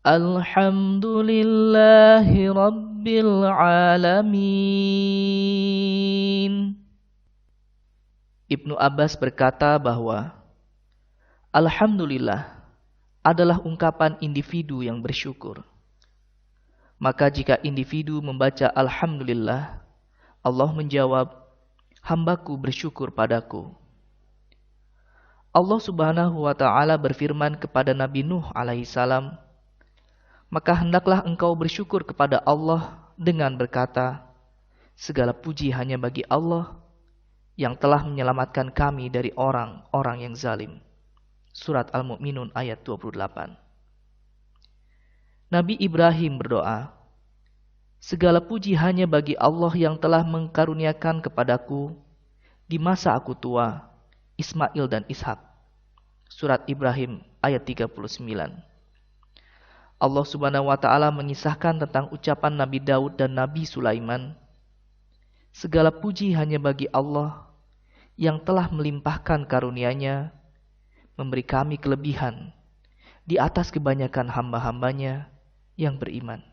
Alhamdulillahi Rabbil Alamin. Ibnu Abbas berkata bahwa Alhamdulillah adalah ungkapan individu yang bersyukur. Maka jika individu membaca Alhamdulillah, Allah menjawab, "Hambaku bersyukur padaku." Allah Subhanahu wa Ta'ala berfirman kepada Nabi Nuh alaihissalam, "Maka hendaklah engkau bersyukur kepada Allah dengan berkata, segala puji hanya bagi Allah yang telah menyelamatkan kami dari orang-orang yang zalim." Surat Al-Mu'minun ayat 28. Nabi Ibrahim berdoa, "Segala puji hanya bagi Allah yang telah mengkaruniakan kepadaku di masa aku tua, Ismail dan Ishak." Surat Ibrahim ayat 39. Allah Subhanahu wa Ta'ala mengisahkan tentang ucapan Nabi Daud dan Nabi Sulaiman, "Segala puji hanya bagi Allah yang telah melimpahkan karunia-Nya, memberi kami kelebihan di atas kebanyakan hamba-hambanya yang beriman."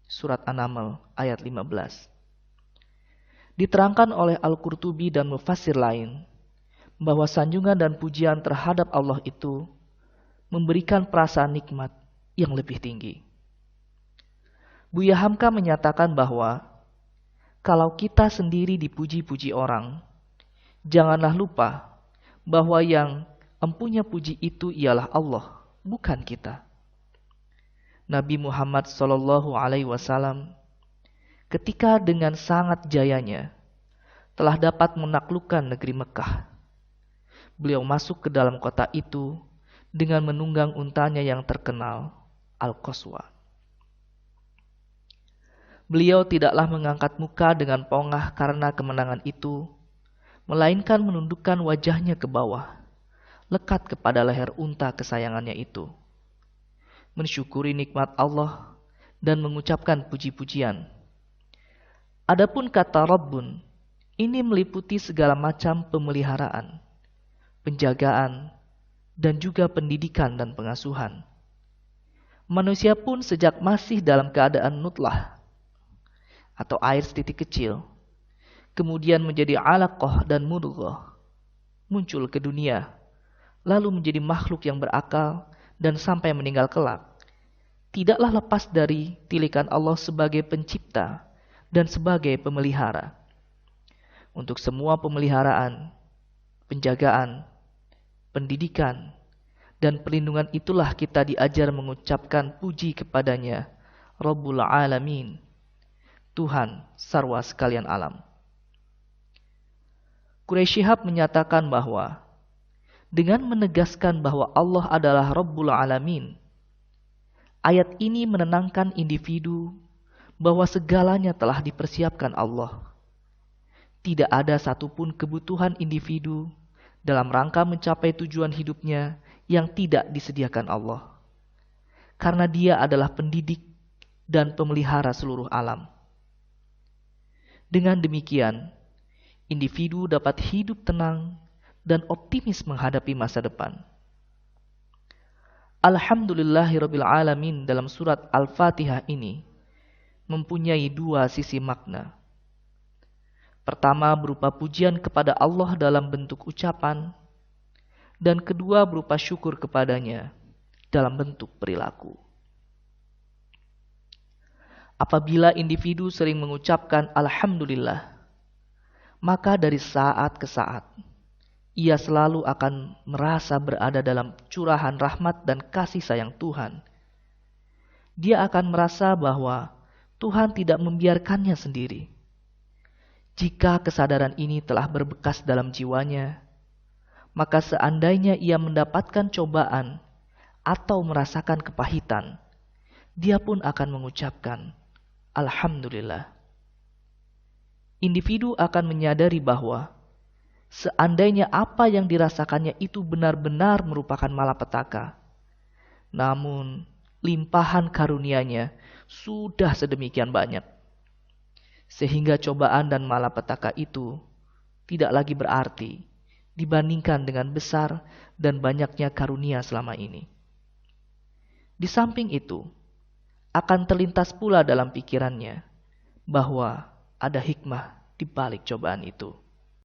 Surat An-Naml ayat 15. Diterangkan oleh Al-Qurtubi dan mufassir lain bahwa sanjungan dan pujian terhadap Allah itu memberikan perasaan nikmat yang lebih tinggi. Buya Hamka menyatakan bahwa kalau kita sendiri dipuji-puji orang, janganlah lupa bahwa yang empunya puji itu ialah Allah, bukan kita. Nabi Muhammad SAW ketika dengan sangat jayanya telah dapat menaklukkan negeri Mekah, beliau masuk ke dalam kota itu dengan menunggang untanya yang terkenal, Al-Qaswa. Beliau tidaklah mengangkat muka dengan pongah karena kemenangan itu, melainkan menundukkan wajahnya ke bawah, lekat kepada leher unta kesayangannya itu, mensyukuri nikmat Allah dan mengucapkan puji-pujian. Adapun kata Rabbun, ini meliputi segala macam pemeliharaan, penjagaan, dan juga pendidikan dan pengasuhan. Manusia pun sejak masih dalam keadaan nutlah atau air setitik kecil, kemudian menjadi alaqah dan mudghah, muncul ke dunia, lalu menjadi makhluk yang berakal dan sampai meninggal kelak, tidaklah lepas dari tilikan Allah sebagai pencipta dan sebagai pemelihara. Untuk semua pemeliharaan, penjagaan, pendidikan, dan perlindungan itulah kita diajar mengucapkan puji kepadanya, Rabbul Alamin, Tuhan sarwa sekalian alam. Quraisy Shihab menyatakan bahwa dengan menegaskan bahwa Allah adalah Rabbul Alamin, ayat ini menenangkan individu bahwa segalanya telah dipersiapkan Allah. Tidak ada satupun kebutuhan individu dalam rangka mencapai tujuan hidupnya yang tidak disediakan Allah, karena Dia adalah pendidik dan pemelihara seluruh alam. Dengan demikian, individu dapat hidup tenang dan optimis menghadapi masa depan. Alhamdulillahirabbil alamin dalam surat Al-Fatihah ini mempunyai dua sisi makna. Pertama berupa pujian kepada Allah dalam bentuk ucapan, dan kedua berupa syukur kepadanya dalam bentuk perilaku. Apabila individu sering mengucapkan Alhamdulillah, maka dari saat ke saat ia selalu akan merasa berada dalam curahan rahmat dan kasih sayang Tuhan. Dia akan merasa bahwa Tuhan tidak membiarkannya sendiri. Jika kesadaran ini telah berbekas dalam jiwanya, maka seandainya ia mendapatkan cobaan atau merasakan kepahitan, dia pun akan mengucapkan Alhamdulillah. Individu akan menyadari bahwa seandainya apa yang dirasakannya itu benar-benar merupakan malapetaka, namun limpahan karunia-Nya sudah sedemikian banyak, sehingga cobaan dan malapetaka itu tidak lagi berarti dibandingkan dengan besar dan banyaknya karunia selama ini. Di samping itu, akan terlintas pula dalam pikirannya bahwa ada hikmah di balik cobaan itu.